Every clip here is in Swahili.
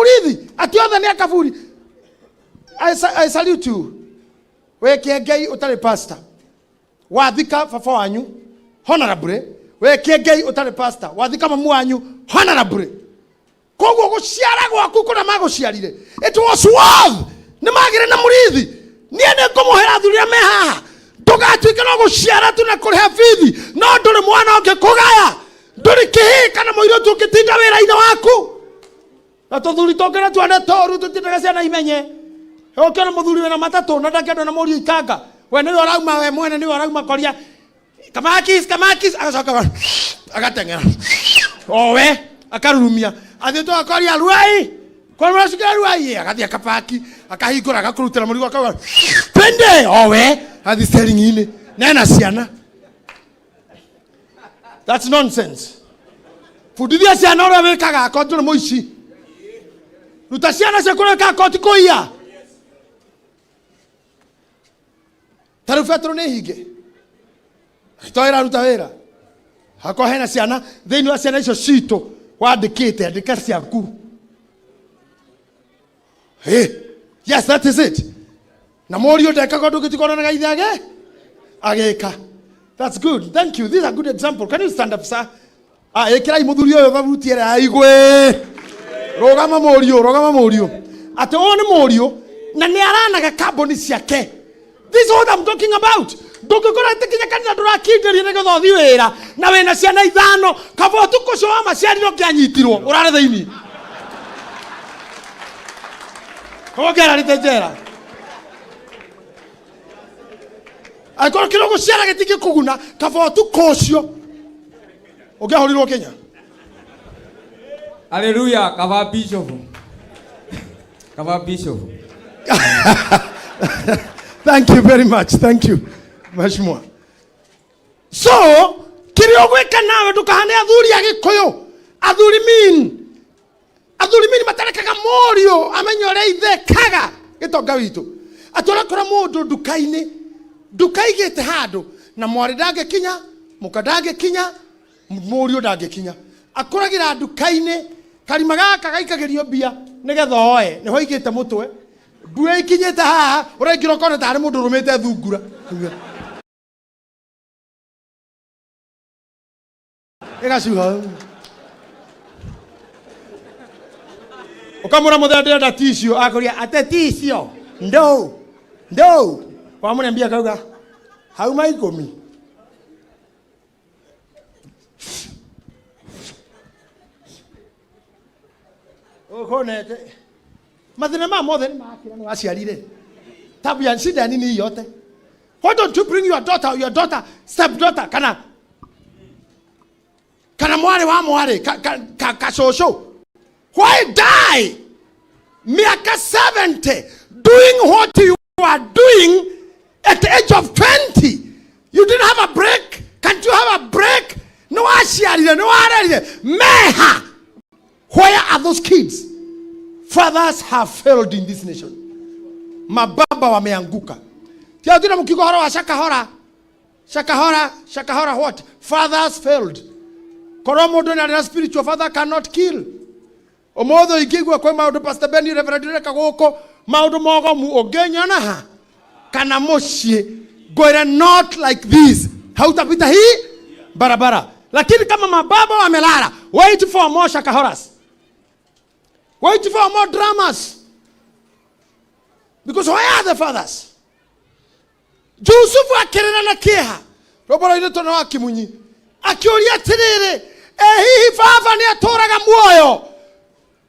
murithi ati othe ni akaburi. I salute you. We Kiengei utari pastor. Wathika baba wanyu honorable. We Kiengei utari pastor. Wathika mamu wanyu honorable. Koguo guciara gwaku kuna maguciarire. It was worth. Ni magire na murithi. Nie ne kumuhera thuria me haha. Tugatuika no guciara tu na kuriha bithi. No nduri mwana onge kugaya. Nduri kihi kana muiro tu kitinda wira ina waku. Na tuthuri tokera tu ane toru tutindaga ciana imenye. Okera muthuri wena matatu na ndakenda na muri ikanga. We ni orauma we mwene ni orauma koria. Kamakis agacoka agatengera. Owe akarurumia. Athito akoria ruai. Kwa mrashika ruai agathia kapaki akahingura agakurutira muri akaga. Pende owe athi selling ine. Nena ciana. That's nonsense. Fudithia ciana ora wekaga akonjore muici. Ruta ciana ciakureka akoti kuia. Taru Petro ne hige. Toira ruta wera. Hako hena ciana thiini wa ciana icio cito wandikite andika ciaku. Hey, yes, that is it. Na morio ndeka kondu gitikona na gaithage. Ageka. That's good. Thank you. This is a good example. Can you stand up, sir? Ekirai muthuri oyo babutiere aigwe. Rogama morio. Ate one morio na ni aranaga carbon ciake. This is what I'm talking about. Ndukikora tikinya kanisa ndurakinderia nego thothi wira na wena ciana ithano kabo tukucoa maciariro kianyitirwo urare thiini. Kogera ritejera. Akora kiro guciara gitiki kuguna kabo tukocio. Ogehorirwo Kenya. Hallelujah, kaba bishop. Thank you very much. Thank you. Much more. So, kiriogweka nawe tukahane athuri agikoyo. Athuri min matarekaga morio amenyore ithe kaga gitonga witu. Atora kora mundu dukaini. Dukaigete handu na mwari ndagekinya, mukadage kinya, morio ndagekinya. Akoragira dukaini karima gaka gaikagirio bia nigetha oe niho igite mutwe. Bue ikinyete haha uraikira kone tari mundu rumite thungura. Egacuga. Ukamura muthende nda ticio akoria ate ticio. Ndo. Kwa mune mbia kauga. Hauma 10. Okonete. Mathina ma mothe ni makira no aciarire. Tabu ya shida nini yote? Why don't you bring your daughter, stepdaughter kana mware wa mware ka shosho? Why die? Miaka 70 doing what you are doing at the age of 20. You didn't have a break. Can't you have a break? No aciarire, no ararire. Meha. Where are those kids? Fathers have failed in this nation. Mababa wameanguka. Tia tuna mkikohora wa shakahora what? Fathers failed. Koromo na spiritual father cannot kill. Omodo igigwa kwa maudu Pastor Benny Reverend Reka goko maudu mogo mu ogenya na ha. Kana moshie goira not like this. Hautapita hii barabara. Lakini kama mababa wamelala, wait for more shakahoras. Wait for more dramas. Because where are the fathers? Joseph akirena na kieha. Robora ile tona wa kimunyi. Akioria tirire. Hihi baba ni atoraga muoyo.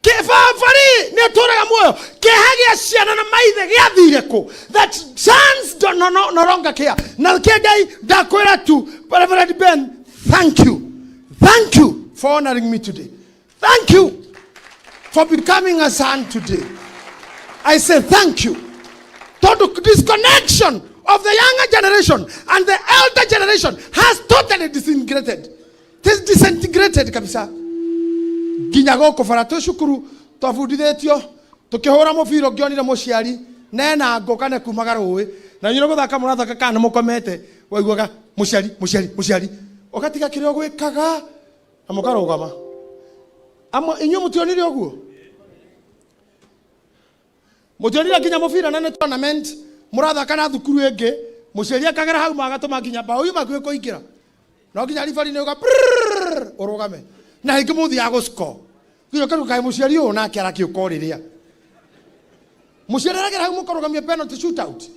Ke baba ni atoraga muoyo. Ke hagia ciana na maithe giathire ku. That sons do no longer care. Na Kiengei ndakwira tu. Reverend Ben, thank you. Thank you for honoring me today. Thank you for becoming a son today. I say thank you. Total disconnection of the younger generation and the elder generation has totally disintegrated. This disintegrated kabisa. Ginyago ko farato shukuru twafundithitio tukihura mubiro ngionire muciari nena ngokane kumagara uwe na nyiro guthaka murathaka kana mukomete waiguaga muciari okatiga kirio gwikaga na mukarugama amo inyu mutionire oguo Mutionira kinya mubira na tournament murathaka na thukuru enge muceria kagera hau magatuma kinya bao yu makwe kuingira no kinya rifari ne uga urugame na hingi muthi agusco kiyo karu kai muceri u na kiara kiukoriria muceri ragera hau mukorugamia penalty shootout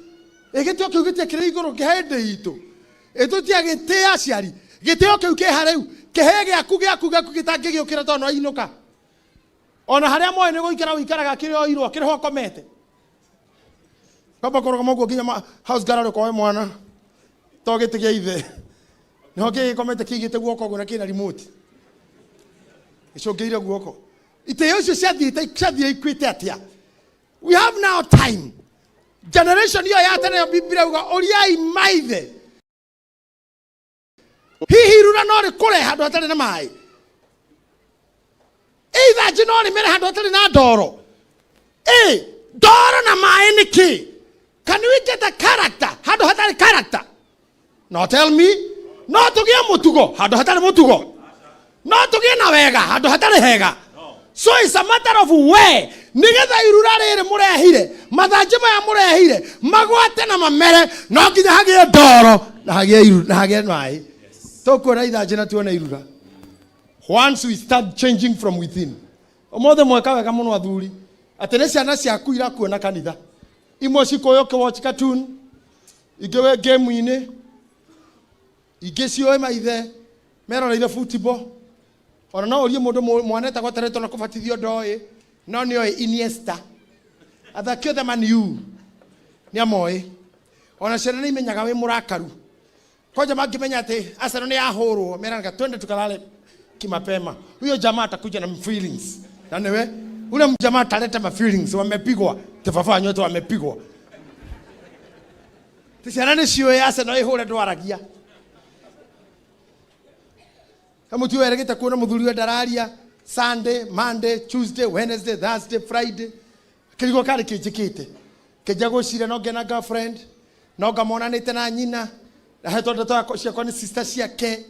egitio kiu gitie kire iguru kihende itu etutia gitia aciari gitio kiu kihareu kihege akuge gitangigiukira tono ainuka ona haria moe ni guikara wikaraga kirio irwo kiriho komete kaba korogamo go kinya house garage ko mwana to gitigia ithe no ki komete kigite guoko guna kina remote icogeire guoko ite yocio ciathie ikwite atia. We have now time. Generation hiyo ya tene ya Biblia uga oriai maithe hihi rura no ri kure handu hatari na mai either jino ni mere handu hatari na ndoro ndoro na mai ni ki. Can we get a character handu hatari character? No, tell me. No tugie mutugo handu hatari mutugo. No tugie na wega handu hatari hega. So it's a matter of where nigetha irura riri murehire mathanji maya murehire magwate na mamere no nginya hagie ndoro na hagie iru na hagie mai tokuona ithanji na tuone irura. Once we start changing from within omothe mweka wega muno athuri atene ciana ciaku irakuona kanitha imwe cikoyoke watch cartoon igewe game ine igecio maithe meroreire football ona no orie mundu mwaneta gwateretwo na kubatithio ndoi no ni oi Iniesta athakio the Man U ni amoi ona ciana ni menyaga wi murakaru kwa jamaa kimenya ati Arsenal ni yahurwo meranga twende tukalale kimapema huyo jamaa atakuja na feelings na newe ule jamaa ataleta ma feelings wamepigwa tefafa nyote wamepigwa tishana ni sio ya Arsenal ihore ndwaragia kama tu weregeta kuona muthuri wa dararia Sunday, Monday, Tuesday, Wednesday, Thursday, Friday. Kiligo kale kijikite. Kejago shira no gena girlfriend. No gamona nite na nyina. Na heto ndoto yako cia kwani sister ciake.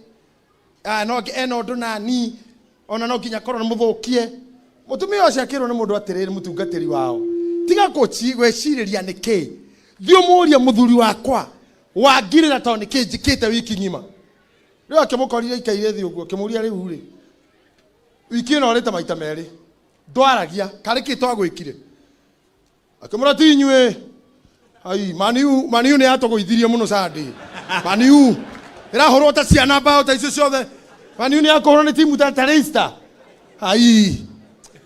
No eno nduna ni ona no kinya korona muthukie. Mutumia ucio akirwo ni mundu atiriri mutungatiri wao. Tiga kochi gweciriria niki. Thio muria muthuri wakwa. Wangirira to niki njikite wiki ngima. Rio akimukorire ikaire thi uguo kimuria riu ri. Wiki no reta maita meri. Ndwaragia kari kitwa gwikire. Akimura ti inyue. Ai maniu ni atogoithirie muno Sunday. Maniu irahorwo ta ciana bao ta icio ciothe. Maniu ni akorwo ni timu ta Leicester. Ai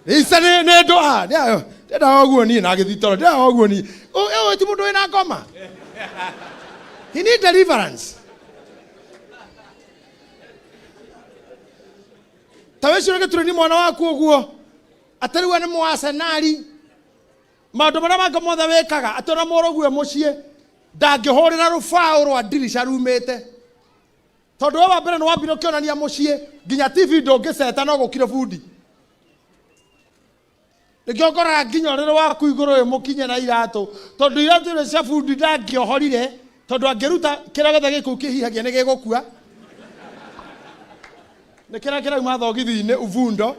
Leicester ne ndoa. Ndenda oguo ni na githitoro. Ndenda oguo ni. O ti mundu ina ngoma. He need deliverance. Taweci rege tureni mwana waku oguo atariwa ni muasenari maundu maria manga mothe wekaga atona moroguo mucie ndangihorera rufao rwa dirisha rumete tondu wa mbere no wambire kionania mucie nginya TV ndungiseta no gukire fundi nigiokora nginya rero waku iguru mukinye na iratu tondu iratu cia cia fundi ndangihorire tondu angiruta kira gethe giku kihihagia ni gigukua nekera mathogithi-ini uvundo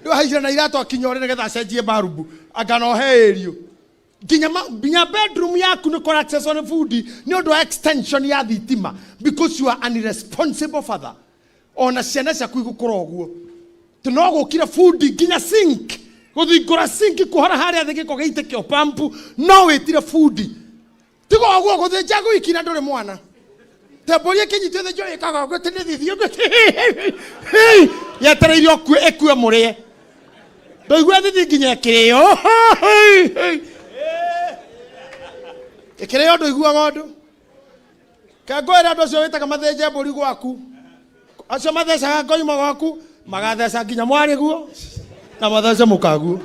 ndio haicira na iratu akinyore negetha acenjie barubu agano herio nginya bedroom yaku ni kora access on food ni undu extension ya thitima because you are an irresponsible father ona ciana ciaku igukura uguo tuno gukira food nginya sink guthingura sink kuhora haria thi giko geite kio pampu no witire food tigo uguo guthinja gwikina nduri mwana Teborie kinyitwe the joy kaga gwetene thithio hey yetereirio ku ekue murie ndoigwa thithi nginya kirio kirio ndoigwa ngondu kangwera ndo cio witaga mathenje mburi gwaku acio mathecaga ngoima gwaku magatheca nginya mwari guo na mathece mukaguo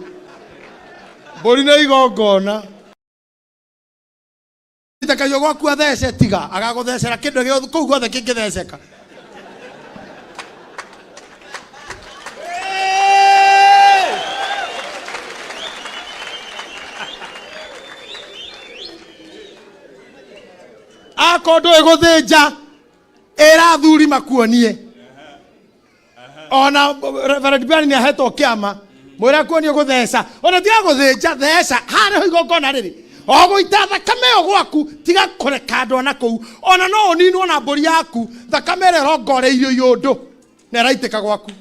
mburi na igongona itakayo gwaku athece tiga agaguthecera kindu giothe kuu guothe kingitheceka akondo eguthinja era thuri makuonie ona Reverend Biani ni ahetwo kiama mwira kuonio gutheca ona tiga guthinja theca hare ho igongona riri oguita thakame yo gwaku tiga kureka andu na kuu ona no uninwo na mburi yaku thakame ĩrĩa ĩrongoreirio yundu na ĩraitĩka gwaku